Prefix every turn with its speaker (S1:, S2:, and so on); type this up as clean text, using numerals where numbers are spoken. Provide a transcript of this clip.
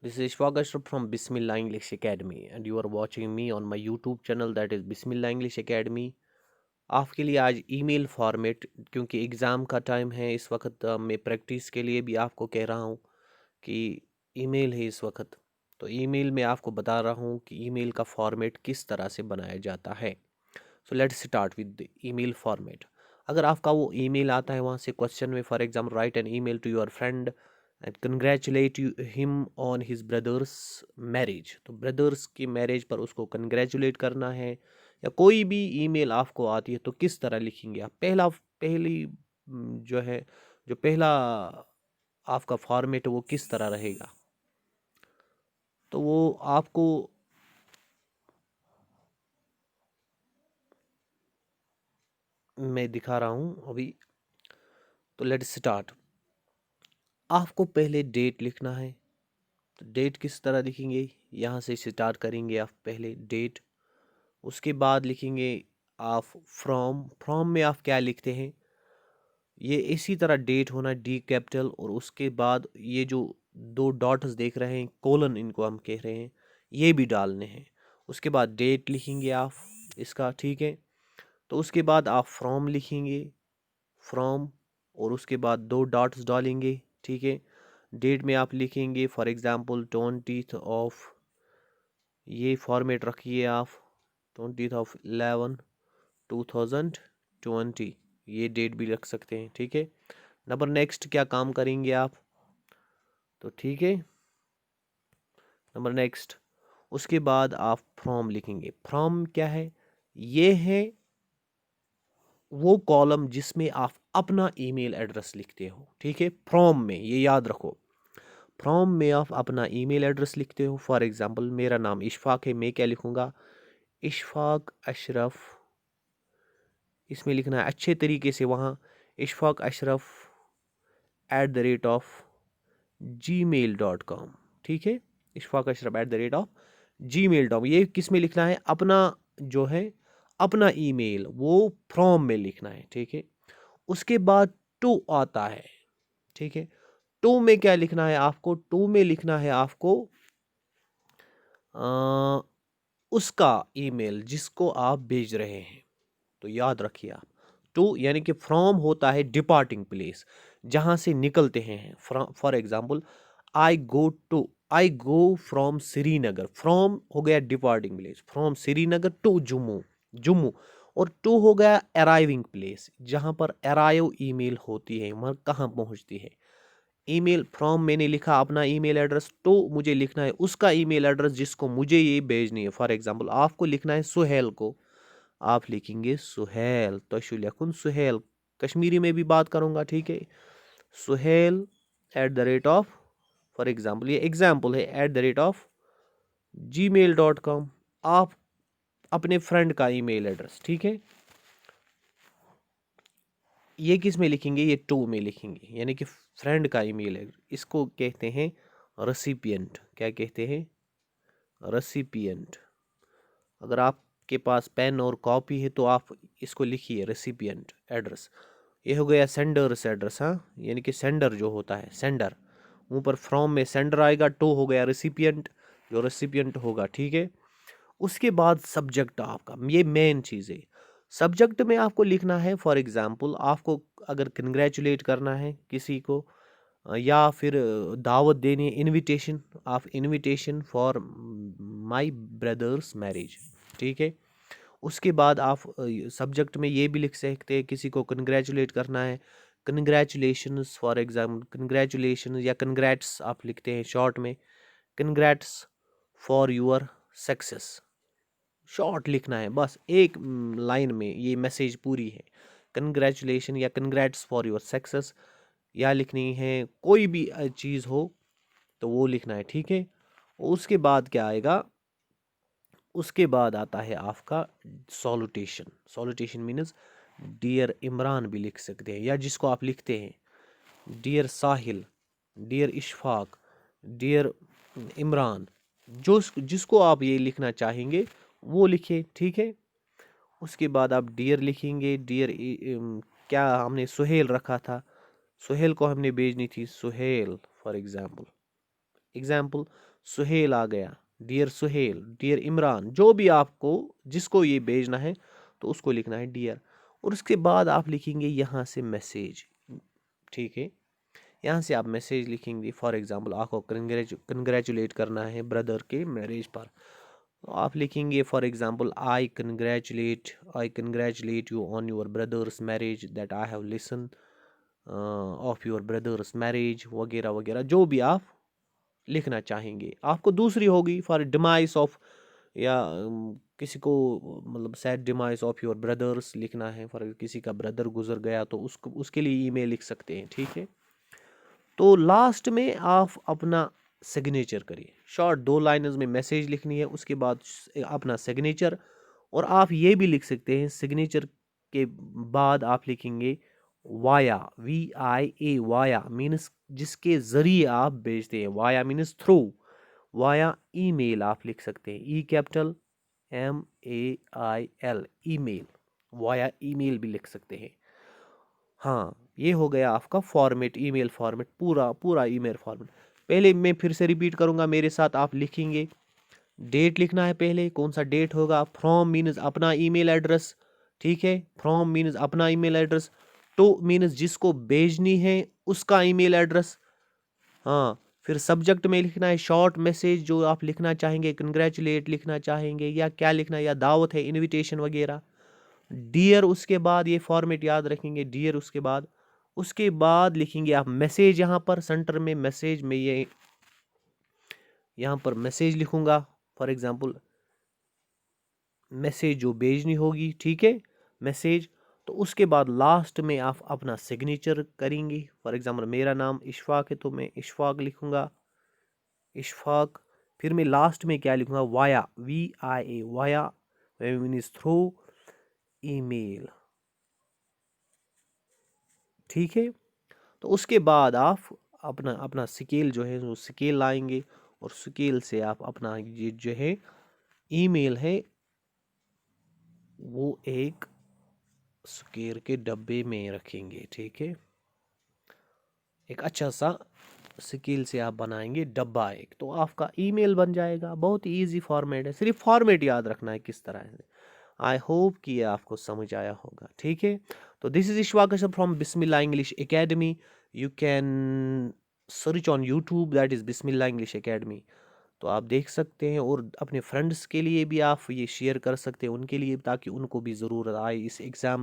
S1: This is Ishfaq Ashraf from Bismillah English Academy and you are watching me on my YouTube channel that is Bismillah English Academy। आपके लिए आज email format, क्योंकि exam का time है इस वक्त, मैं प्रैक्टिस के लिए भी आपको कह रहा हूँ कि ईमेल है इस वक्त, तो ईमेल में आपको बता रहा हूँ कि ईमेल का फॉर्मेट किस तरह से बनाया जाता है। So let's start with email format. अगर आपका वो ईमेल आता है वहाँ से क्वेश्चन में, for example write an email to your friend and congratulate him on his brother's marriage, तो ब्रदर्स की मैरिज पर उसको कंग्रेचुलेट करना है। या कोई भी ईमेल आपको आती है तो किस तरह लिखेंगे आप? पहली जो है, जो पहला आपका फॉर्मेट है वो किस तरह रहेगा, तो वो आपको मैं दिखा रहा हूँ अभी। तो लेट्स स्टार्ट। आपको पहले डेट लिखना है, तो डेट किस तरह लिखेंगे? यहाँ से स्टार्ट करेंगे आप, पहले डेट, उसके बाद लिखेंगे आप फ्रॉम में आप क्या लिखते हैं ये इसी तरह डेट होना, डी कैपिटल, और उसके बाद ये जो दो डॉट्स देख रहे हैं, कोलन इनको हम कह रहे हैं, ये भी डालने हैं। उसके बाद डेट लिखेंगे आप इसका, ठीक है। तो उसके बाद आप फ्रॉम लिखेंगे, फ्रॉम, और उसके बाद दो डॉट्स डालेंगे, ठीक है। डेट में आप लिखेंगे फॉर एग्जांपल 20th ऑफ, ये फॉर्मेट रखिए आप, 20th of 11 2020, ये डेट भी रख सकते हैं, ठीक है। नंबर नेक्स्ट क्या काम करेंगे आप, तो ठीक है, नंबर नेक्स्ट, उसके बाद आप फ्रॉम लिखेंगे। फ्रॉम क्या है? ये है वो कॉलम जिसमें आप अपना ईमेल एड्रेस लिखते हो, ठीक है। फ्रॉम में ये याद रखो, फ्रॉम में आप अपना ईमेल एड्रेस लिखते हो। फॉर एग्जांपल मेरा नाम इशफाक है, मैं क्या लिखूंगा? इशफाक अशरफ, इसमें लिखना है अच्छे तरीके से वहाँ, इशफाक अशरफ @gmail.com, ठीक है। इशफाक अशरफ @gmail.com, ये किस में लिखना है? अपना जो है, अपना ईमेल वो फ्रॉम में लिखना है, ठीक है। उसके बाद टू आता है, ठीक है। टू में क्या लिखना है आपको? टू में लिखना है आपको अ, उसका ईमेल जिसको आप भेज रहे हैं। तो याद रखिए आप, टू यानी कि फ्रॉम होता है डिपार्टिंग प्लेस, जहां से निकलते हैं। For example I go from Srinagar, from हो गया departing place, from Srinagar to Jammu, Jammu. और टू हो गया अराइविंग प्लेस, जहां पर अराइव ईमेल होती है, वहां कहाँ पहुंचती है। ईमेल फ्रॉम मैंने लिखा अपना ईमेल एड्रेस, तो मुझे लिखना है उसका ईमेल एड्रेस जिसको मुझे ये भेजनी है। फॉर एग्जांपल आपको लिखना है सुहेल को, आप लिखेंगे सुहेल, तशुलकुन सुहेल, कश्मीरी में भी बात करूंगा, ठीक है। सुहेल @ फॉर एग्जाम्पल, ये एग्जाम्पल है, @gmail.com, आप अपने फ्रेंड का ईमेल एड्रेस, ठीक है। ये किस में लिखेंगे? ये टू में लिखेंगे, यानी कि फ्रेंड का ईमेल है, इसको कहते हैं रेसिपिएंट। क्या कहते हैं? रेसिपिएंट। अगर आपके पास पेन और कॉपी है तो आप इसको लिखिए, रेसिपिएंट एड्रेस। ये हो गया सेंडर्स एड्रेस, हाँ, यानी कि सेंडर जो होता है, सेंडर, ऊपर फ्रॉम में सेंडर आएगा, टू हो गया रेसिपिएंट, जो रेसिपिएंट होगा, ठीक है। उसके बाद सब्जेक्ट आपका, ये मेन चीज़ है। सब्जेक्ट में आपको लिखना है, फॉर एग्जांपल आपको अगर कंग्रेचुलेट करना है किसी को, या फिर दावत देनी है, इनविटेशन, आप invitation for my brothers marriage, ठीक है। उसके बाद आप सब्जेक्ट में ये भी लिख सकते हैं, किसी को कंग्रेचुलेट करना है, कंग्रेचुलेशंस, फॉर एग्जाम्पल कंग्रेचुलेशन या कंग्रेट्स आप लिखते हैं शॉर्ट में, congrats for your success, short लिखना है, बस एक लाइन में ये मैसेज पूरी है। कंग्रेचुलेशन या कंग्रेट्स फॉर योर सक्सेस, या लिखनी है कोई भी चीज़ हो तो वो लिखना है, ठीक है। उसके बाद क्या आएगा? उसके बाद आता है आपका सॉल्यूटेशन। सॉल्यूटेशन मीन्स डियर इमरान भी लिख सकते हैं, या जिसको आप लिखते हैं डियर साहिल, डियर इशफाक, डियर इमरान, जो जिसको आप ये लिखना चाहेंगे वो लिखे, ठीक है। उसके बाद आप डियर लिखेंगे, डियर क्या हमने सुहेल रखा था, सुहेल को हमने भेजनी थी, Suhail for example, example Suhail आ गया, डियर सुहेल, डियर इमरान, जो भी आपको जिसको ये भेजना है तो उसको लिखना है डियर। और उसके बाद आप लिखेंगे यहाँ से मैसेज, ठीक है। यहाँ से आप मैसेज लिखेंगे, फॉर एग्जांपल आपको कंग्रेचुलेट करना है ब्रदर के मैरिज पर, तो आप लिखेंगे for example I congratulate you on your brothers marriage that I have listen of your brothers marriage, वगैरह वगैरह जो भी आप लिखना चाहेंगे। आपको दूसरी होगी फॉर डिमाइस ऑफ, या किसी को मतलब sad demise of your brothers लिखना है, फॉर किसी का ब्रदर गुजर गया तो उसको उसके लिए ईमेल लिख सकते हैं, ठीक है। तो लास्ट में आप अपना सिग्नेचर करिए, शॉर्ट 2 लाइन्स में मैसेज लिखनी है, उसके बाद अपना सिग्नेचर। और आप ये भी लिख सकते हैं, सिग्नेचर के बाद आप लिखेंगे वाया, VIA, वाया मीन्स जिसके ज़रिए आप भेजते हैं, via means through, via email आप लिख सकते हैं, E capital MAIL, email, via email भी लिख सकते हैं। हाँ, ये हो गया आपका फॉर्मेट, ईमेल फॉर्मेट, पूरा पूरा ईमेल फॉर्मेट। पहले मैं फिर से रिपीट करूँगा, मेरे साथ आप लिखेंगे। डेट लिखना है पहले, कौन सा डेट होगा। फ्रॉम मीन्स अपना ईमेल एड्रेस, ठीक है। फ्रॉम मीन्स अपना ईमेल एड्रेस। टू मीन्स जिसको भेजनी है उसका ईमेल एड्रेस। हाँ, फिर सब्जेक्ट में लिखना है शॉर्ट मैसेज जो आप लिखना चाहेंगे, कंग्रेचुलेट लिखना चाहेंगे या क्या लिखना है, या दावत है, इनविटेशन वगैरह। डियर, उसके बाद ये फॉर्मेट याद रखेंगे, डियर उसके बाद लिखेंगे आप मैसेज, यहाँ पर सेंटर में मैसेज में ये यहाँ पर मैसेज लिखूंगा, फॉर एग्जांपल मैसेज जो भेजनी होगी, ठीक है, मैसेज। तो उसके बाद लास्ट में आप अपना सिग्नेचर करेंगे, फॉर एग्जांपल मेरा नाम इशफाक है तो मैं इशफाक लिखूंगा, इशफाक। फिर मैं लास्ट में क्या लिखूंगा, via, VIA, via means through email, ठीक है। तो उसके बाद आप अपना अपना स्केल जो है वो स्केल लाएंगे, और स्केल से आप अपना ये जो है ईमेल है वो एक स्केल के डब्बे में रखेंगे, ठीक है। एक अच्छा सा स्केल से आप बनाएंगे डब्बा एक, तो आपका ईमेल बन जाएगा। बहुत ही इजी फॉर्मेट है, सिर्फ फॉर्मेट याद रखना है किस तरह से। आई होप कि ये आपको समझ आया होगा, ठीक है। तो this is Ishfaq Ashraf from Bismillah English academy. You can search on YouTube, that is Bismillah English academy. तो आप देख सकते हैं, और अपने फ्रेंड्स के लिए भी आप ये शेयर कर सकते हैं उनके लिए, ताकि उनको भी ज़रूरत आए इस एग्ज़ाम